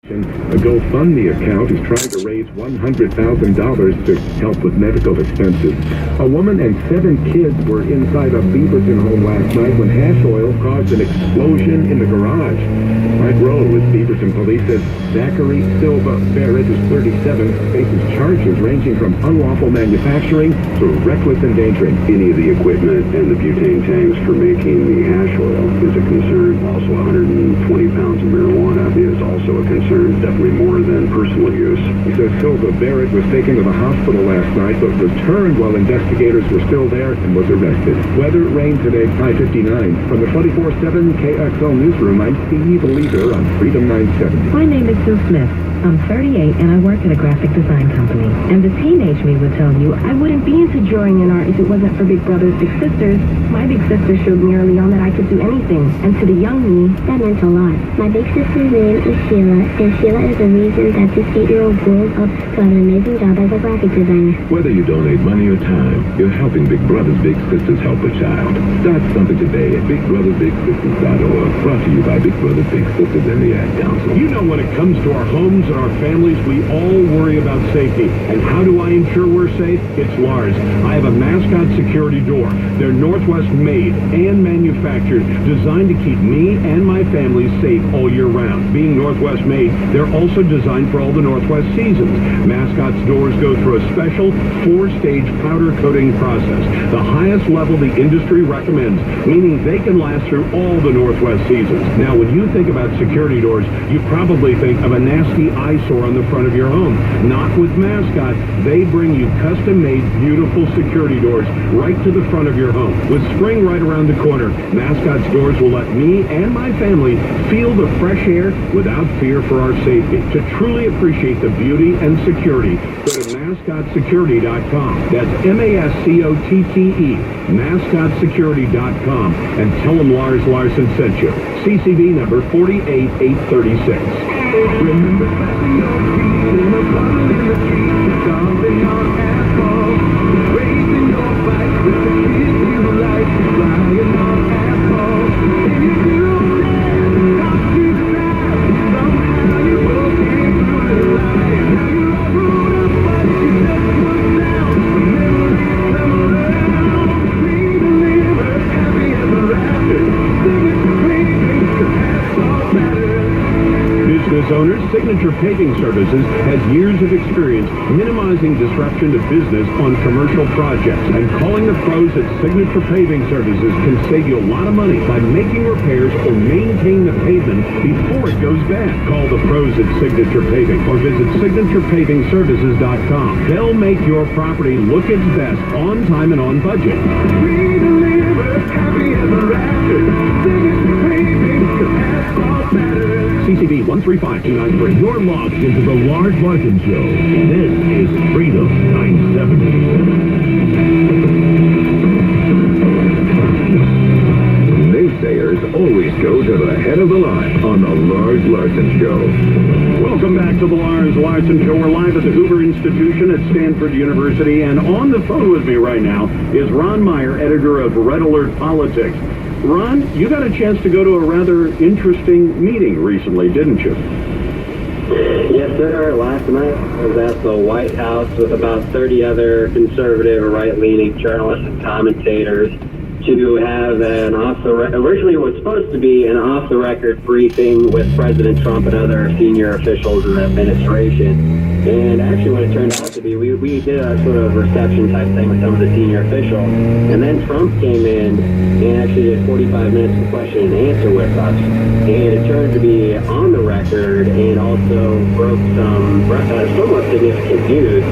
A GoFundMe account is trying to raise $100,000 to help with medical expenses. A woman and 7 kids were inside a Beaverton home last night when hash oil caused an explosion in the garage. Mike Rowe with Beaverton police says Zachary Silva Barrett is 37, faces charges ranging from unlawful manufacturing to reckless endangering. Any of the equipment and the butane tanks for making the hash oil is a concern. Also, 120 pounds of marijuana is also a concern. Definitely more than personal use. He says Silva Barrett was taken to the hospital last night, but returned while investigators were still there and was arrested. Weather, rain today, high 59. From the 24/7 KXL newsroom, I'm Steve Leader on Freedom 970. My name is Sue Smith. I'm 38 and I work at a graphic design company. And the teenage me would tell you I wouldn't be into drawing and art if it wasn't for Big Brothers Big Sisters. My big sister showed me early on that I could do anything. And to the young me, that meant a lot. My big sister's name is Sheila, and Sheila is the reason that this 8-year-old grows up to have an amazing job as a graphic designer. Whether you donate money or time, you're helping Big Brothers Big Sisters help a child. Start something today at BigBrothersBigSisters.org. Brought to you by Big Brothers Big Sisters and the Ad Council. You know, when it comes to our homes and our families, we all worry about safety. And how do I ensure we're safe? It's Lars. I have a Mascot security door. They're Northwest made and manufactured, designed to keep me and my family safe all year round. Being Northwest made, they're also designed for all the Northwest seasons. Mascot's doors go through a special 4-stage powder coating process, the highest level the industry recommends, meaning they can last through all the Northwest seasons. Now, when you think about security doors, you probably think of a nasty eyesore on the front of your home. Not with Mascot. They bring you custom-made, beautiful security doors right to the front of your home. With spring right around the corner, Mascot's doors will let me and my family feel the fresh air without fear for our safety. To truly appreciate the beauty and security, go to MascotSecurity.com. That's MASCOTTE, MascotSecurity.com, and tell them Lars Larson sent you. CCV number 48836. Remember flashing your feet in a puddle in the street, stomping on asphalt, racing your bike with the kids you like, flying on asphalt. And you do that, not too fast, somehow you broke in through the line. Now you're all grown up, but you just put down, the memories come around. We deliver happy ever after, singing clean, the asphalt matters. Business owners, Signature Paving Services has years of experience minimizing disruption to business on commercial projects. And calling the pros at Signature Paving Services can save you a lot of money by making repairs or maintain the pavement before it goes bad. Call the pros at Signature Paving or visit SignaturePavingServices.com. They'll make your property look its best on time and on budget. We deliver happy ever after, Signature Paving, the asphalt matters. CCB 135293. You're logged into the Lars Larson Show. This is Freedom 970. Naysayers always go to the head of the line on the Lars Larson Show. Welcome back to the Lars Larson Show. We're live at the Hoover Institution at Stanford University, and on the phone with me right now is Ron Meyer, editor of Red Alert Politics. Ron, you got a chance to go to a rather interesting meeting recently, didn't you? Yes, sir. Last night I was at the White House with about 30 other conservative or right-leaning journalists and commentators to have an originally it was supposed to be an off-the-record briefing with President Trump and other senior officials in the administration. And actually what it turned out to be, we did a sort of reception type thing with some of the senior officials. And then Trump came in and actually did 45 minutes of question and answer with us. And it turned to be on the record and also broke some somewhat significant news.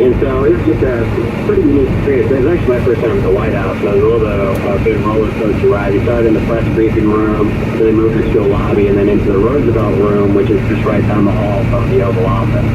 And so it was just a pretty unique experience. It was actually my first time at the White House. So it was a little bit of a big roller coaster ride. We started in the press briefing room, then they moved us to a lobby, and then into the Roosevelt room, which is just right down the hall from the Oval Office.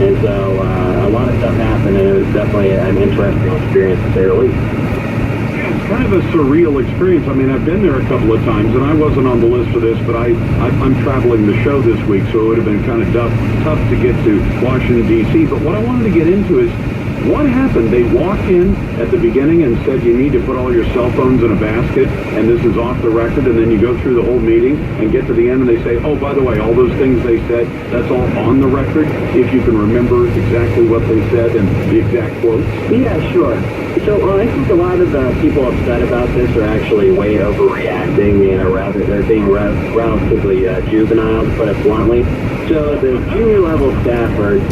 And so a lot of stuff happened, and it was definitely an interesting experience, to say the least. It's kind of a surreal experience. I mean, I've been there a couple of times, and I wasn't on the list for this, but I'm traveling the show this week, so it would have been kind of tough to get to Washington, D.C. But what I wanted to get into is, What happened? They walked in at the beginning and said you need to put all your cell phones in a basket, and this is off the record, and then you go through the whole meeting and get to the end and they say, oh, by the way, all those things they said, that's all on the record, if you can remember exactly what they said and the exact quotes? Yeah, sure. So I think a lot of the people upset about this are actually way overreacting, rather they're being relatively juvenile, to put it bluntly. So the junior level staffers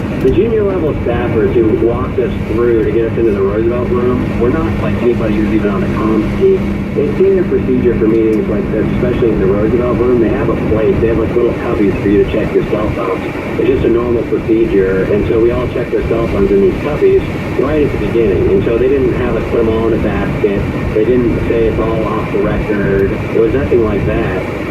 who walked us through to get us into the Roosevelt room were not like anybody who's even on the comms team. They've seen a procedure for meetings like this, especially in the Roosevelt room. They have a place, they have like little cubbies for you to check your cell phones. It's just a normal procedure, and so we all checked our cell phones in these cubbies right at the beginning. And so they didn't have us put them all in a basket. They didn't say it's all off the record. It was nothing like that.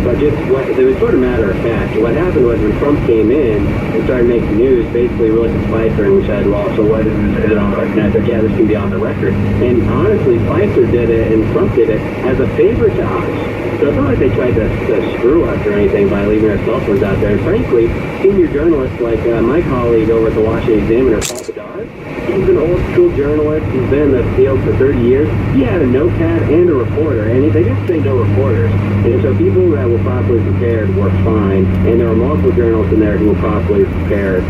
But just it was sort of matter of fact. What happened was when Trump came in and started making news, basically we looked at Pfizer and we said, well, so what is it on the record? And I said, yeah, this can be on the record. And honestly, Pfizer did it and Trump did it as a favor to us. So it's not like they tried to screw us or anything by leaving our cell phones out there. And frankly, senior journalists like my colleague over at the Washington Examiner, Paul Bedard, he's an old school journalist. He's been in the field for 30 years. He had a notepad and a reporter, and they didn't say no reporters. And so people that were properly prepared were fine, and there were multiple journalists in there who were properly prepared,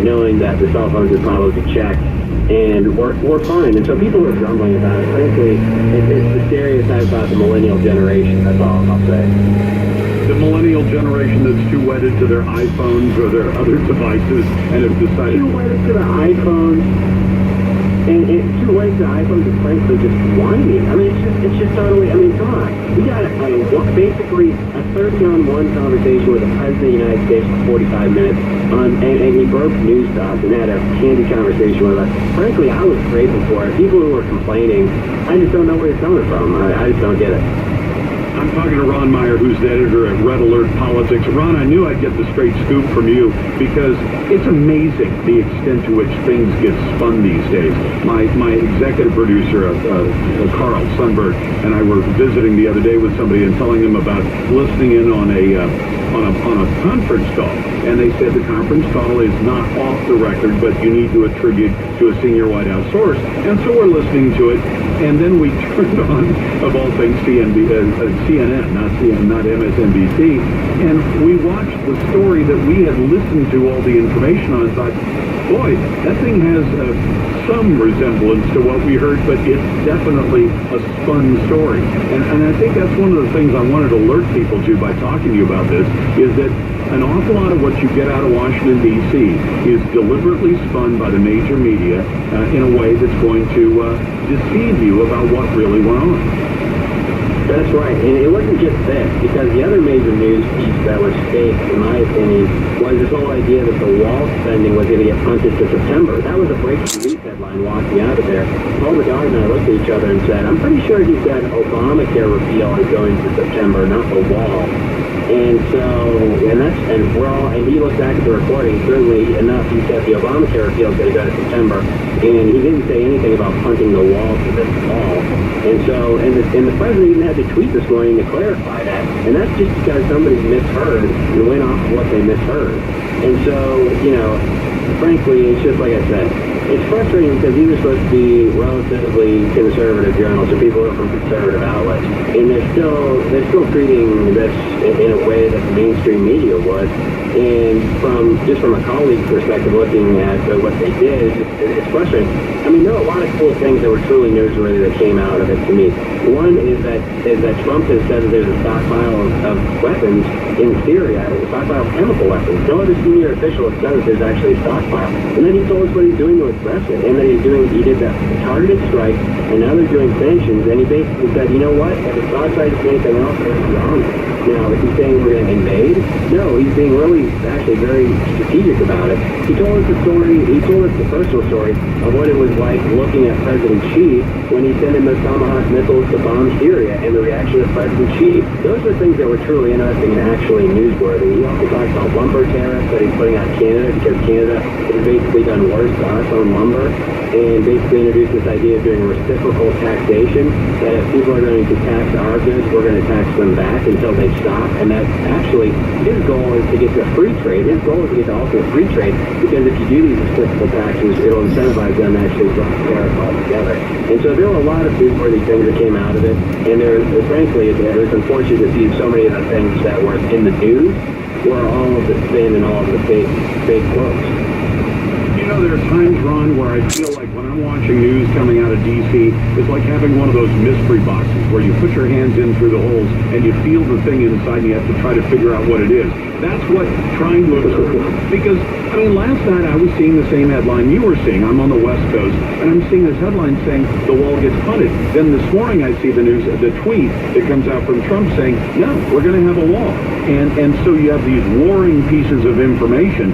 knowing that the cell phones would probably be checked, and we're fine. And so people were grumbling about it. Frankly, it's the stereotype about the millennial generation. That's all I'll say. The millennial generation that's too wedded to their iPhones or their other devices and have decided... Too wedded to the iPhones. And too wedded to the iPhones is frankly just whiny. I mean, it's just totally... I mean, come on. We got basically a 30-on-1 conversation with the President of the United States for 45 minutes, and he broke news stops and had a candid conversation with us. Frankly, I was grateful for it. People who were complaining, I just don't know where it's coming from. I just don't get it. I'm talking to Ron Meyer, who's the editor at Red Alert Politics. Ron, I knew I'd get the straight scoop from you because it's amazing the extent to which things get spun these days. My executive producer, Carl Sundberg, and I were visiting the other day with somebody and telling them about listening in on a conference call. And they said the conference call is not off the record, but you need to attribute to a senior White House source. And so we're listening to it, and then we turned on, of all things, CNN, not MSNBC, and we watched the story that we had listened to all the information on and thought, boy, that thing has some resemblance to what we heard, but it's definitely a spun story. And I think that's one of the things I wanted to alert people to by talking to you about this, is that an awful lot of what you get out of Washington, D.C. is deliberately spun by the major media in a way that's going to deceive you about what really went on. That's right, and it wasn't just this, because the other major news piece that was fake, in my opinion, was this whole idea that the wall spending was going to get punted to September. That was a breaking news headline walking out of there. Paul Bedard and I looked at each other and said, I'm pretty sure he said Obamacare repeal is going to September, not the wall. And he looked back at the recording, certainly enough, he said the Obamacare repeal is going to go to September, and he didn't say anything about punting the wall to this fall. And so, and the president even had to tweet this morning to clarify that, and that's just because somebody misheard and went off of what they misheard. And so, frankly, it's just like I said, it's frustrating because these are supposed to be relatively conservative journals or people who are from conservative outlets, and they're still treating this in a way that the mainstream media would. And from a colleague's perspective, looking at what they did, it's frustrating. I mean, there are a lot of cool things that were truly newsworthy that came out of it to me. One is that Trump has said that there's a stockpile of weapons in Syria, a stockpile of chemical weapons. No other senior official has said that there's actually a stockpile. And then he told us what he's doing to address it, and that he did that targeted strike, and now they're doing sanctions. And he basically said, you know what? If it's not trying to do anything else, they're beyond it. Now, is he saying we're going to invade? No, he's being really, actually very strategic about it. He told us the personal story of what it was like looking at President Xi when he sent in those Tomahawk missiles to bomb Syria, and the reaction of President Xi. Those are things that were truly interesting and actually newsworthy. He also talked about lumber tariffs that he's putting on Canada, because Canada has basically done worse to us on lumber, and basically introduced this idea of doing reciprocal taxation, that if people are going to tax our goods, we're going to tax them back until they stop, and that actually his goal is to get to free trade. His goal is to get to ultimate free trade, because if you do these reciprocal taxes, it'll incentivize them to actually drop tariffs altogether. And so there were a lot of newsworthy things that came out of it, and frankly, it was unfortunate to see so many of the things that were in the news were all of the spin and all of the fake quotes. You know, there are times, Ron, where I feel like when I'm watching news coming out of D.C., it's like having one of those mystery boxes where you put your hands in through the holes and you feel the thing inside and you have to try to figure out what it is. That's what trying to observe. Because, I mean, last night I was seeing the same headline you were seeing. I'm on the West Coast, and I'm seeing this headline saying the wall gets punted. Then this morning I see the news, the tweet that comes out from Trump saying, no, we're going to have a wall. And so you have these warring pieces of information.